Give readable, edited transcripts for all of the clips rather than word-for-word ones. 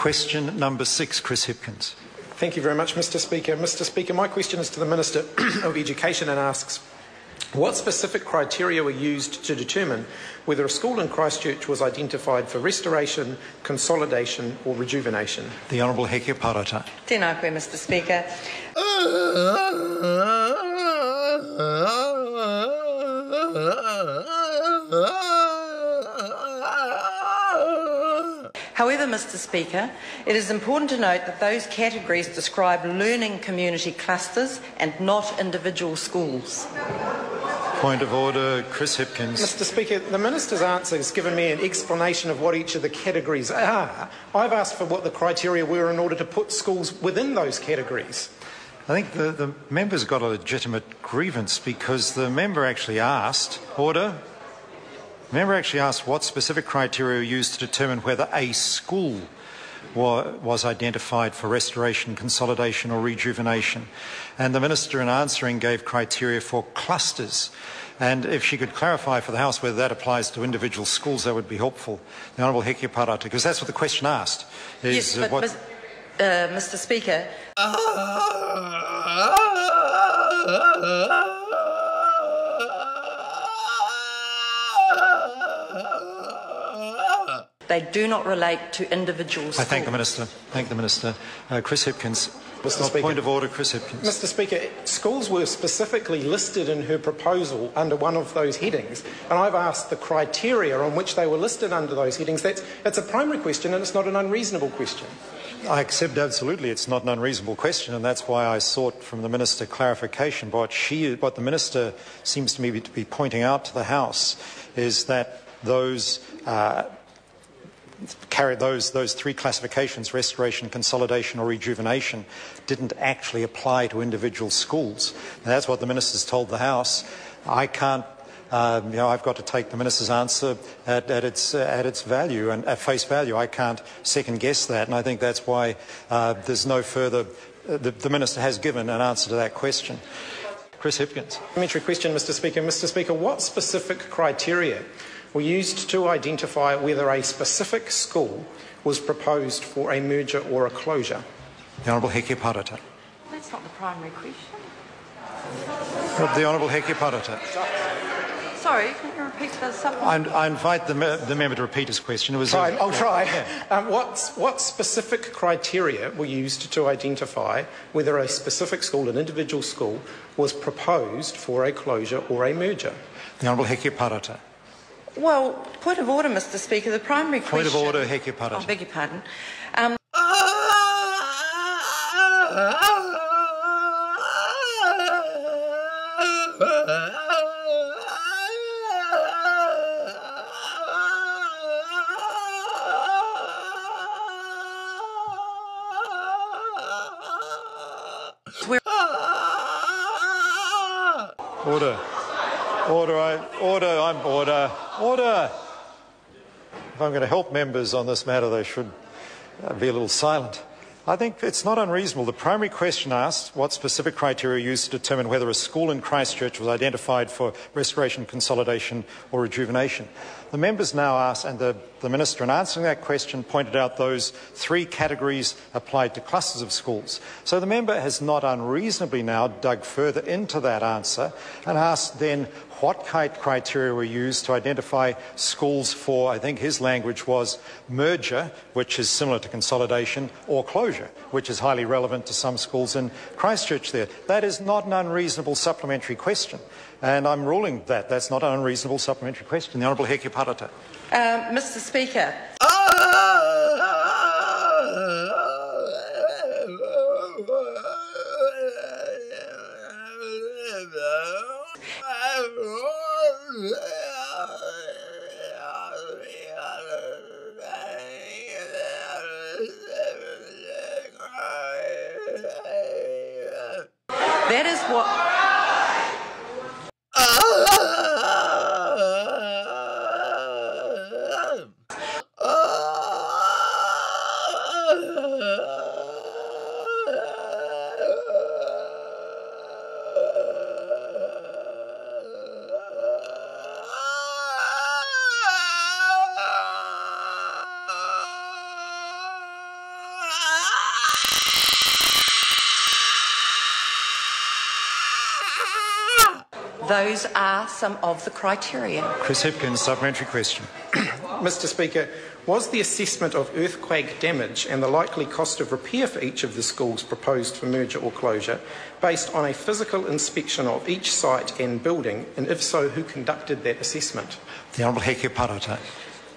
Question number 6, Chris Hipkins. Thank you very much, Mr Speaker. Mr Speaker, my question is to the Minister of Education and asks, what specific criteria were used to determine whether a school in Christchurch was identified for restoration, consolidation or rejuvenation? The Honourable Hekia Parata. Tēnā koe, Mr Speaker. However, Mr Speaker, it is important to note that those categories describe learning community clusters and not individual schools. Point of order, Chris Hipkins. Mr Speaker, the Minister's answer has given me an explanation of what each of the categories are. I've asked for what the criteria were in order to put schools within those categories. I think the member's got a legitimate grievance because the member actually asked, order, the member actually asked what specific criteria were used to determine whether a school was identified for restoration, consolidation or rejuvenation. And the Minister in answering gave criteria for clusters. And if she could clarify for the House whether that applies to individual schools, that would be helpful. The Honourable Hekia Parata, because that's what the question asked. Is, yes, but Mr Speaker... They do not relate to individual schools. I thank the Minister. Thank the Minister. Chris Hipkins. Mr Speaker. Point of order, Chris Hipkins. Mr Speaker, schools were specifically listed in her proposal under one of those headings, and I've asked the criteria on which they were listed under those headings. That's a primary question and it's not an unreasonable question. I accept absolutely it's not an unreasonable question, and that's why I sought from the Minister clarification. What the Minister seems to me to be pointing out to the House is that those three classifications, restoration, consolidation or rejuvenation, didn't actually apply to individual schools. And that's what the Minister's told the House. I can't, I've got to take the Minister's answer at its value and at face value. I can't second guess that, and I think that's why there's no further, the Minister has given an answer to that question. Chris Hipkins. Parliamentary question, Mr Speaker. Mr Speaker, what specific criteria were used to identify whether a specific school was proposed for a merger or a closure? The Honourable Hekia Parata. That's not the primary question. The Honourable Hekia Parata. Sorry, can you repeat the supplement? I invite the member to repeat his question. It was I'll try. Yeah. What specific criteria were used to identify whether a specific school, an individual school, was proposed for a closure or a merger? The Honourable Hekia Parata. Well, point of order, Mr Speaker. The primary question... Point of order, Hekia Parata. I beg your pardon. Order. Order. If I'm going to help members on this matter, they should be a little silent. I think it's not unreasonable. The primary question asked what specific criteria are used to determine whether a school in Christchurch was identified for restoration, consolidation or rejuvenation. The members now asked, and the Minister in answering that question pointed out those three categories applied to clusters of schools. So the member has not unreasonably now dug further into that answer and asked then what criteria were used to identify schools for, I think his language was merger, which is similar to consolidation, or closure, which is highly relevant to some schools in Christchurch there. That is not an unreasonable supplementary question. And I'm ruling that that's not an unreasonable supplementary question. The Honourable Hekia Parata. Mr Speaker. That is what... Those are some of the criteria. Chris Hipkins, supplementary question. Mr. Speaker, was the assessment of earthquake damage and the likely cost of repair for each of the schools proposed for merger or closure based on a physical inspection of each site and building, and if so, who conducted that assessment? The Honourable Hekia Parata.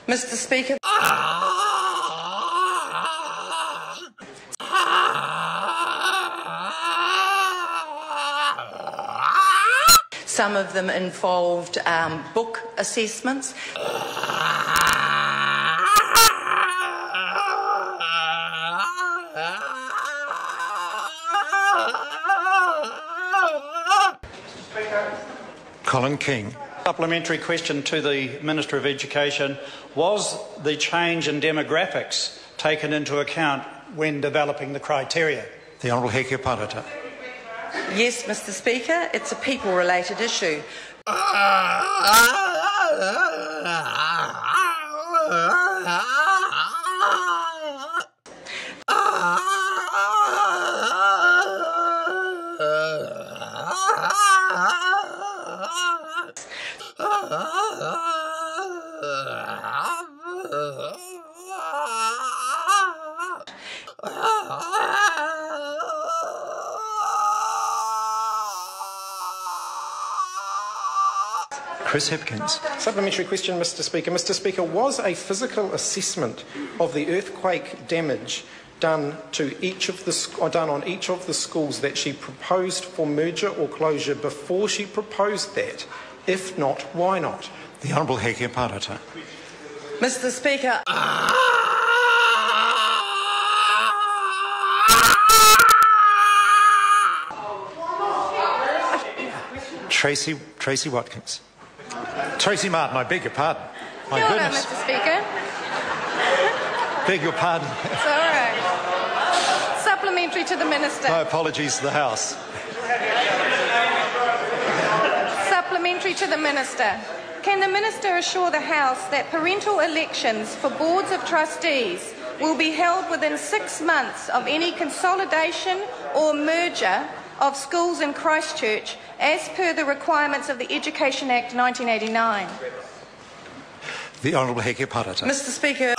Mr. Speaker, some of them involved book assessments. Colin King. Supplementary question to the Minister of Education. Was the change in demographics taken into account when developing the criteria? The Honourable Hekia Parata. Yes, Mr. Speaker, it's a people-related issue. Chris Hipkins. Supplementary question, Mr. Speaker. Mr. Speaker, was a physical assessment of the earthquake damage done on each of the schools that she proposed for merger or closure before she proposed that? If not, why not? The Honourable Hekia Parata. Mr. Speaker, Tracy Watkins. Tracy Martin, I beg your pardon. My Kia ora, goodness. Mr. Speaker. Beg your pardon. It's all right. Supplementary to the Minister. My apologies to the House. Supplementary to the Minister. Can the Minister assure the House that parental elections for boards of trustees will be held within 6 months of any consolidation or merger of schools in Christchurch as per the requirements of the Education Act 1989? The Honourable Hekia Parata. Mr. Speaker,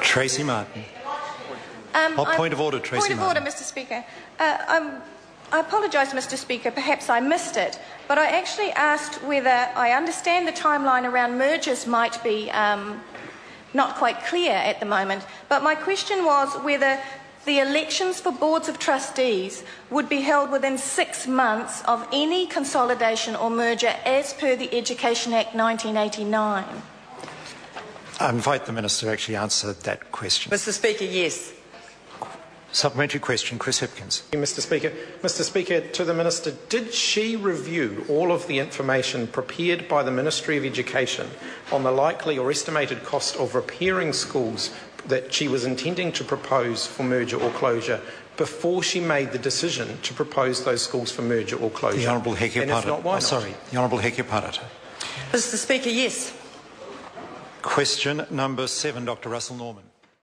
Tracy Martin. Point of order, Tracy Point of Martin. order, Mr. Speaker. I apologise, Mr. Speaker, perhaps I missed it, but I actually asked whether I understand the timeline around mergers might be not quite clear at the moment, but my question was whether the elections for boards of trustees would be held within 6 months of any consolidation or merger as per the Education Act 1989. I invite the Minister to actually answer that question. Mr. Speaker, yes. Supplementary question, Chris Hipkins. Mr. Speaker. Mr. Speaker, to the Minister, did she review all of the information prepared by the Ministry of Education on the likely or estimated cost of repairing schools that she was intending to propose for merger or closure before she made the decision to propose those schools for merger or closure? The Honourable Hekia And if Parata. not, why not? The Honourable Hekia Parata. Mr. Speaker, yes. Question number 7, Dr. Russell Norman.